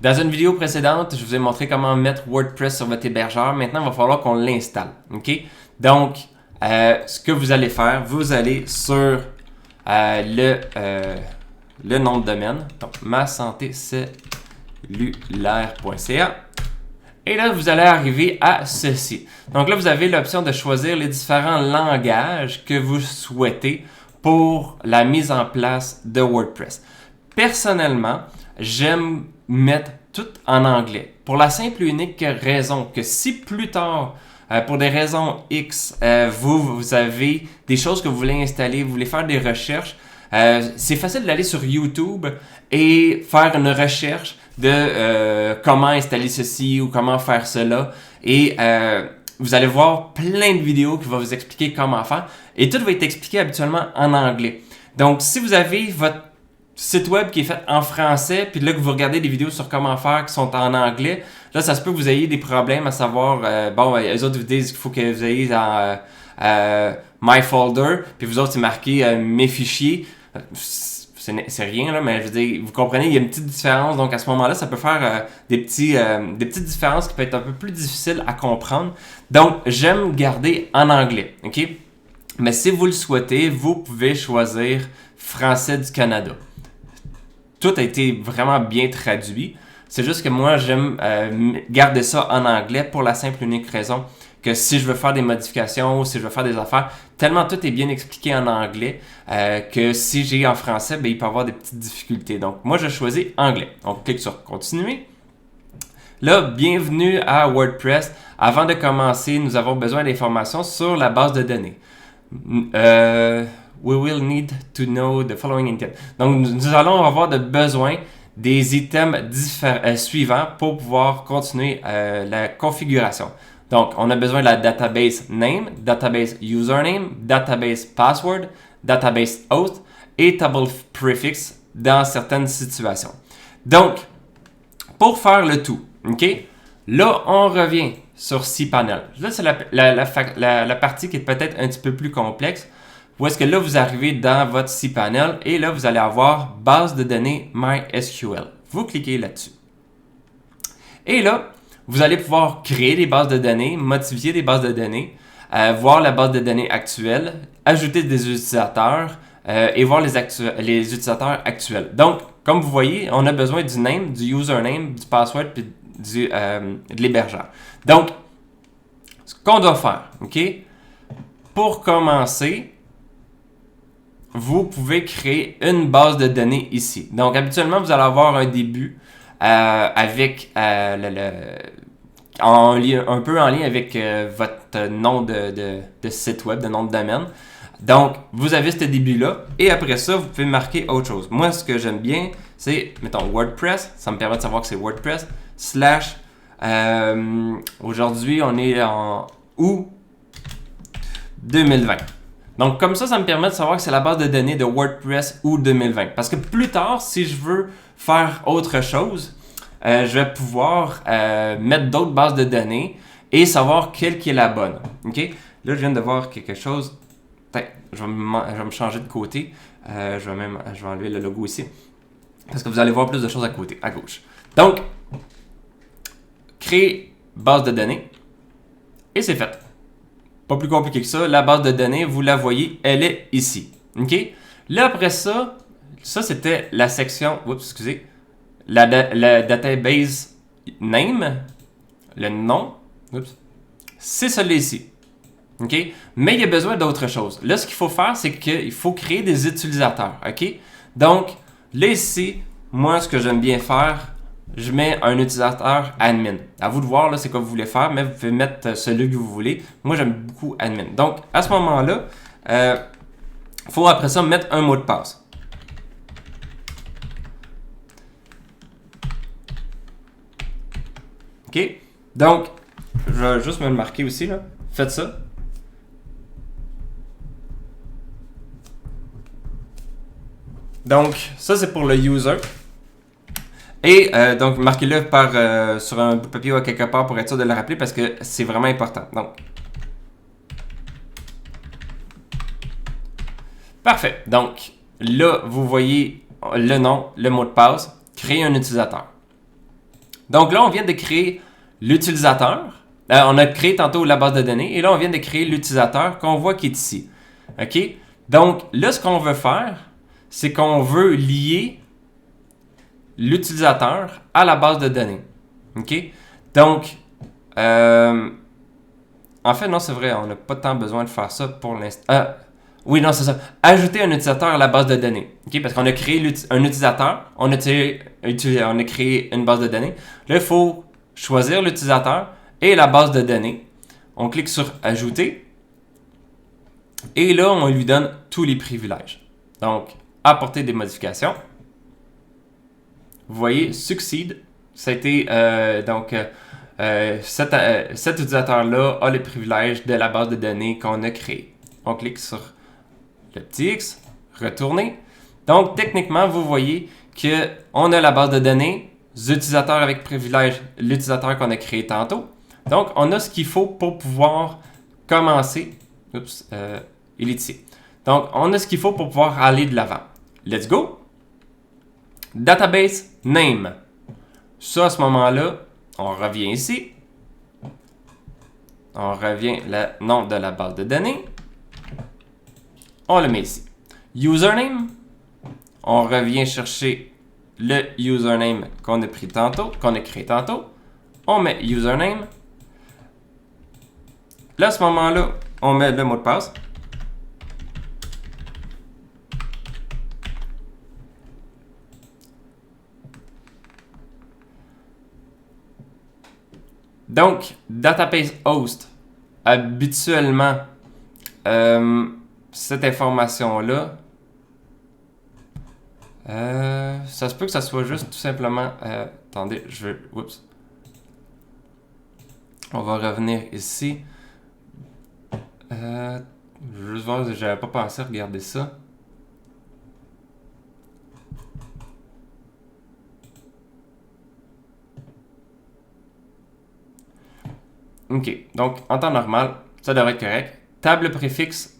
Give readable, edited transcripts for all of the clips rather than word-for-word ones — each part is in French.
Dans une vidéo précédente, je vous ai montré comment mettre WordPress sur votre hébergeur. Maintenant, il va falloir qu'on l'installe. OK? Donc, ce que vous allez faire, vous allez sur le nom de domaine, donc masantecellulaire.ca. Et là, vous allez arriver à ceci. Donc là, vous avez l'option de choisir les différents langages que vous souhaitez pour la mise en place de WordPress. Personnellement, j'aime mettre tout en anglais. Pour la simple et unique raison que si plus tard, pour des raisons X, vous avez des choses que vous voulez installer, vous voulez faire des recherches, c'est facile d'aller sur YouTube et faire une recherche de comment installer ceci ou comment faire cela. Et vous allez voir plein de vidéos qui vont vous expliquer comment faire. Et tout va être expliqué habituellement en anglais. Donc, si vous avez votre site web qui est fait en français, puis là que vous regardez des vidéos sur comment faire qui sont en anglais, là, ça se peut que vous ayez des problèmes à savoir, eux autres vous disent qu'il faut que vous ayez dans My Folder, puis vous autres, c'est marqué Mes fichiers. C'est rien, là, mais je veux dire, vous comprenez, il y a une petite différence. Donc, à ce moment-là, ça peut faire des petites différences qui peuvent être un peu plus difficiles à comprendre. Donc, j'aime garder en anglais, OK? Mais si vous le souhaitez, vous pouvez choisir Français du Canada. Tout a été vraiment bien traduit. C'est juste que moi, j'aime garder ça en anglais pour la simple et unique raison que si je veux faire des modifications ou si je veux faire des affaires, tellement tout est bien expliqué en anglais que si j'ai en français, il peut y avoir des petites difficultés. Donc, moi, je choisis anglais. On clique sur « Continuer ». Là, bienvenue à WordPress. Avant de commencer, nous avons besoin d'informations sur la base de données. We will need to know the following items. Donc, nous allons avoir besoin des items suivants pour pouvoir continuer la configuration. Donc, on a besoin de la database name, database username, database password, database host et table prefix dans certaines situations. Donc, pour faire le tout, OK? Là, on revient sur cPanel. Là, c'est la partie qui est peut-être un petit peu plus complexe. Où est-ce que là, vous arrivez dans votre cPanel et là, vous allez avoir base de données MySQL. Vous cliquez là-dessus. Et là, vous allez pouvoir créer des bases de données, modifier des bases de données, voir la base de données actuelle, ajouter des utilisateurs et voir les utilisateurs actuels. Donc, comme vous voyez, on a besoin du name, du username, du password et de l'hébergeur. Donc, ce qu'on doit faire, OK? Pour commencer, vous pouvez créer une base de données ici. Donc, habituellement, vous allez avoir un début avec un peu en lien avec votre nom de site web, de nom de domaine. Donc, vous avez ce début-là et après ça, vous pouvez marquer autre chose. Moi, ce que j'aime bien, c'est, mettons, WordPress. Ça me permet de savoir que c'est WordPress / aujourd'hui, on est en août 2020. Donc, comme ça me permet de savoir que c'est la base de données de WordPress août 2020. Parce que plus tard, si je veux faire autre chose, je vais pouvoir mettre d'autres bases de données et savoir quelle qui est la bonne. OK? Là, je viens de voir quelque chose. Je vais me changer de côté. Je vais enlever le logo ici. Parce que vous allez voir plus de choses à côté, à gauche. Donc, créer base de données. Et c'est fait. Pas plus compliqué que ça. La base de données, vous la voyez, elle est ici. OK? Là, après ça c'était la section... Oups, excusez. La database name, le nom. Oups. C'est celui-ci. OK? Mais il y a besoin d'autre chose. Là, ce qu'il faut faire, c'est qu'il faut créer des utilisateurs. OK? Donc, là, ici, moi, ce que j'aime bien faire, je mets un utilisateur admin. À vous de voir, là, c'est quoi vous voulez faire, mais vous pouvez mettre celui que vous voulez. Moi, j'aime beaucoup admin. Donc, à ce moment-là, il faut après ça mettre un mot de passe. OK? Donc, je vais juste me le marquer aussi, là. Faites ça. Donc, ça, c'est pour le user. Et donc, marquez-le sur un bout de papier ou quelque part pour être sûr de le rappeler parce que c'est vraiment important. Donc, parfait. Donc, là, vous voyez le nom, le mot de passe, créer un utilisateur. Donc là, on vient de créer l'utilisateur. On a créé tantôt la base de données et là, on vient de créer l'utilisateur qu'on voit qui est ici. OK? Donc là, ce qu'on veut faire, c'est qu'on veut lier l'utilisateur à la base de données. OK? Donc, en fait, non, c'est vrai, on n'a pas tant besoin de faire ça pour l'instant. Oui, non, c'est ça. Ajouter un utilisateur à la base de données. OK? Parce qu'on a créé un utilisateur, on a créé une base de données. Là, il faut choisir l'utilisateur et la base de données. On clique sur Ajouter. Et là, on lui donne tous les privilèges. Donc, apporter des modifications. Vous voyez, Succeed, ça a été cet utilisateur-là a les privilèges de la base de données qu'on a créée. On clique sur le petit X, retourner. Donc, techniquement, vous voyez qu'on a la base de données, l'utilisateur avec privilège, l'utilisateur qu'on a créé tantôt. Donc, on a ce qu'il faut pour pouvoir commencer. Oups, il est ici. Donc, on a ce qu'il faut pour pouvoir aller de l'avant. Let's go! Database name. Ça, à ce moment-là, on revient ici. On revient le nom de la base de données. On le met ici. Username. On revient chercher le username qu'on a pris tantôt, qu'on a créé tantôt. On met username. Là, à ce moment-là, on met le mot de passe. Donc, database host, habituellement, cette information-là, ça se peut que ça soit juste tout simplement... attendez, oups. On va revenir ici. Je vais juste voir, j'avais pas pensé à regarder ça. OK. Donc, en temps normal, ça devrait être correct. Table préfixe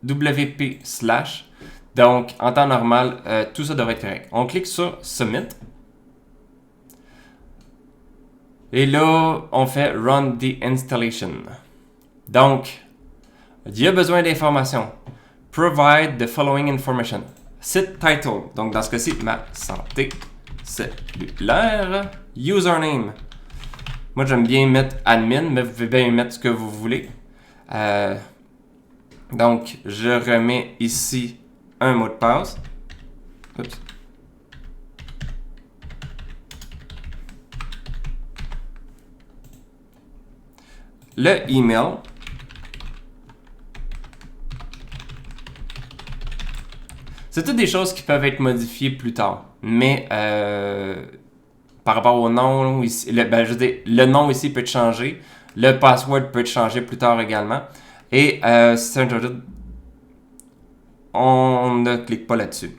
WP/. Donc, en temps normal, tout ça devrait être correct. On clique sur Submit. Et là, on fait Run the Installation. Donc, il y a besoin d'informations. Provide the following information. Site title. Donc, dans ce cas-ci, ma santé cellulaire. Username. Moi, j'aime bien mettre admin, mais vous pouvez bien mettre ce que vous voulez. Donc, je remets ici un mot de passe. Oups. Le email. C'est toutes des choses qui peuvent être modifiées plus tard. Mais par rapport au nom, ici, je veux dire, le nom ici peut être changé. Le password peut être changé plus tard également. Et on ne clique pas là-dessus.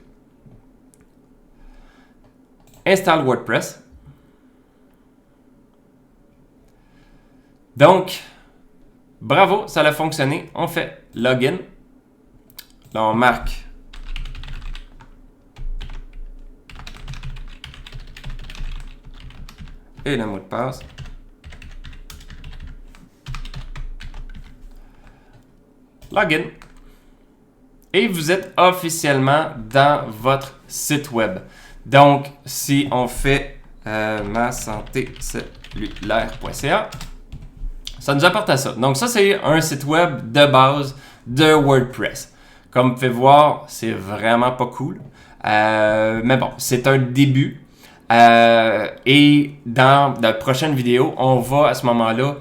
Install WordPress. Donc, bravo, ça a fonctionné. On fait login. Là, on marque et le mot de passe. Login. Et vous êtes officiellement dans votre site web. Donc, si on fait ma santé cellulaire.ca, ça nous apporte à ça. Donc, ça, c'est un site web de base de WordPress. Comme vous pouvez voir, c'est vraiment pas cool. Mais bon, c'est un début. Et dans la prochaine vidéo, on va à ce moment-là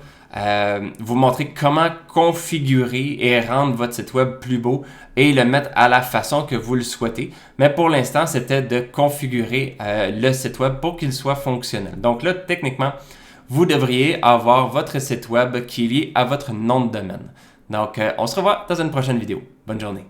vous montrer comment configurer et rendre votre site web plus beau et le mettre à la façon que vous le souhaitez. Mais pour l'instant, c'était de configurer le site web pour qu'il soit fonctionnel. Donc là, techniquement, vous devriez avoir votre site web qui est lié à votre nom de domaine. Donc, on se revoit dans une prochaine vidéo. Bonne journée.